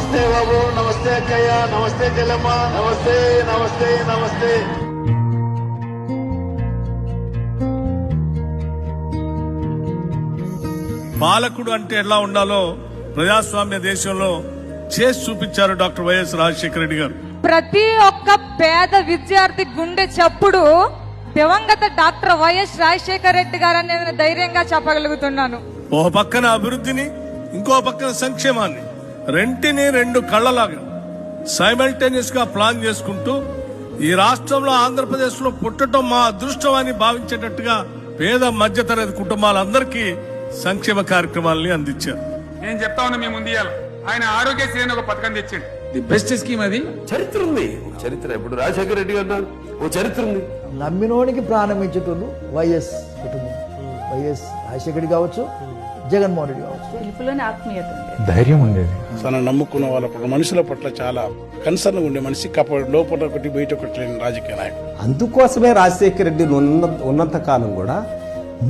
నమస్తే బాబు, నమస్తే అక్కయ్య, నమస్తే చెల్లమ్మ, నమస్తే నమస్తే నమస్తే. పాలకుడు అంటే ఎలా ఉండాలో ప్రజాస్వామ్య దేశంలో చేసి చూపించారు డాక్టర్ వైఎస్ రాజశేఖర రెడ్డి గారు. ప్రతి ఒక్క పేద విద్యార్థి గుండె చప్పుడు దివంగత డాక్టర్ వైఎస్ రాజశేఖర రెడ్డి గారు అనేది ధైర్యంగా చెప్పగలుగుతున్నాను. ఓ పక్కన అభివృద్ధిని, ఇంకో పక్కన సంక్షేమాన్ని, రెంటిని రెండు కళ్ళలాగా సైమల్టేనియస్ గా ప్లాన్ చేసుకుంటూ ఈ రాష్ట్రంలో ఆంధ్రప్రదేశ్ లో పుట్టడం మా అదృష్టం అని భావించేటట్టుగా పేద మధ్యతరగతి కుటుంబాలందరికీ సంక్షేమ కార్యక్రమాలని అందించారు. నేను చెప్తా ఉన్నా మీ ముందు ఆయన ఆరోగ్యశ్రీ అని ఒక పథకం తెచ్చిండు. ది బెస్ట్ స్కీమ్ అది. చరిత్ర ఉంది, చరిత్ర. ఇప్పుడు రాజశేఖర రెడ్డి గారు ఓ చరిత్ర ఉంది. నమ్మినోనికి ప్రాణం ఇచ్చేటోళ్ళు వైఎస్ కుటుంబం. వైఎస్ రాజశేఖర రెడ్డి కావచ్చు, జగన్మోహన్ రెడ్డి కావచ్చు. పిలుపులోని ఆత్మీయత ధైర్యం ఉండేది. తన నమ్ముకున్న వాళ్ళ పట్ల, మనుషుల పట్ల చాలా కన్సర్న్ ఉండే మనిషి. లోపల ఒకటి బయట ఒకటి లేని రాజకీయ నాయకుడు. అందుకోసమే రాజశేఖర రెడ్డి ఉన్నంత కాలం కూడా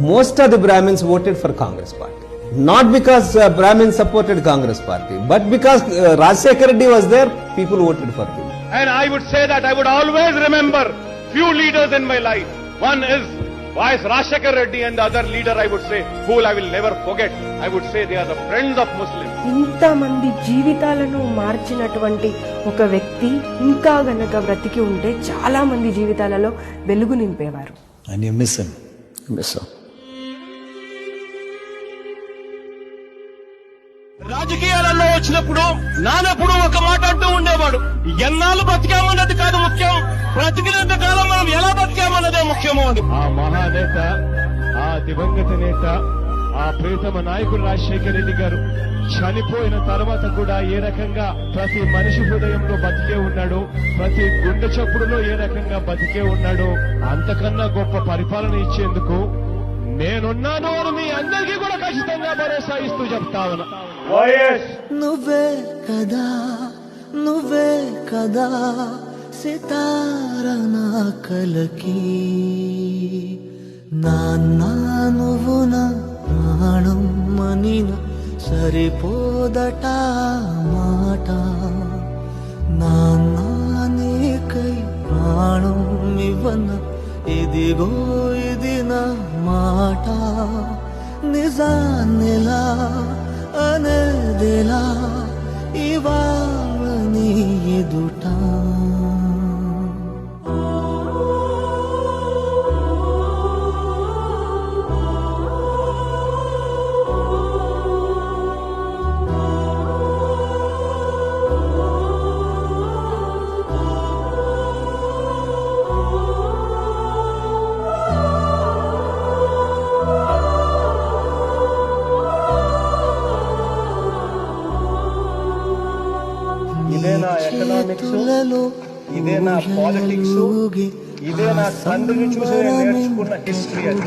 most of the Brahmins voted for Congress party. Not because Brahmins supported Congress party, but because Rajశేఖర Reddy was there, people voted for him. And I would say that I would always remember few leaders in my life. One is Vice Rajశేఖర Reddy, and the other leader I would say, who I will never forget. I would say they are the friends of Muslims. ఇంతమంది జీవితాలను మార్చినటువంటి ఒక వ్యక్తి ఇంకా గనక బ్రతికి ఉంటే చాలా మంది జీవితాలలో వెలుగు నింపేవారు. And you miss him. Miss him. రాజకీయాలలో వచ్చినప్పుడు నానప్పుడు ఒక మాట అంటూ ఉండేవాడు, ఎన్నాళ్ళు బతికామన్నది కాదు ముఖ్యం, బ్రతికినంత కాలం మనం ఎలా బతికామన్నదే ముఖ్యము అని. ఆ మహానేత, ఆ దివంగత నేత, ఆ ప్రియతమ నాయకుడు రాజశేఖర రెడ్డి గారు చనిపోయిన తర్వాత కూడా ఏ రకంగా ప్రతి మనిషి హృదయంలో బతికే ఉన్నాడు, ప్రతి గుండె చప్పుడులో ఏ రకంగా బతికే ఉన్నాడు, అంతకన్నా గొప్ప పరిపాలన ఇచ్చేందుకు నేనున్నాను అని మీ అందరికీ కూడా ఖచ్చితంగా భరోసా ఇస్తూ చెప్తా ఉన్నా. నువ్వే కదా, నువ్వే కదా సితార నా కలకి, నాన్న నువ్వు నా ప్రాణం మనిన సరిపోదట మాట, నాన్న నీకై ప్రాణం ఇవ్వన ఇదిగో ఇది నా మాట, నిజాన్నిలా అనేదిలా ఇవాళ నీ ఎదుట. ఇదే నా ఎకనామిక్స్, ఇదే నా పాలిటిక్స్, ఇదే నా తండ్రిని చూసి నేర్చుకున్న హిస్టరీ అది.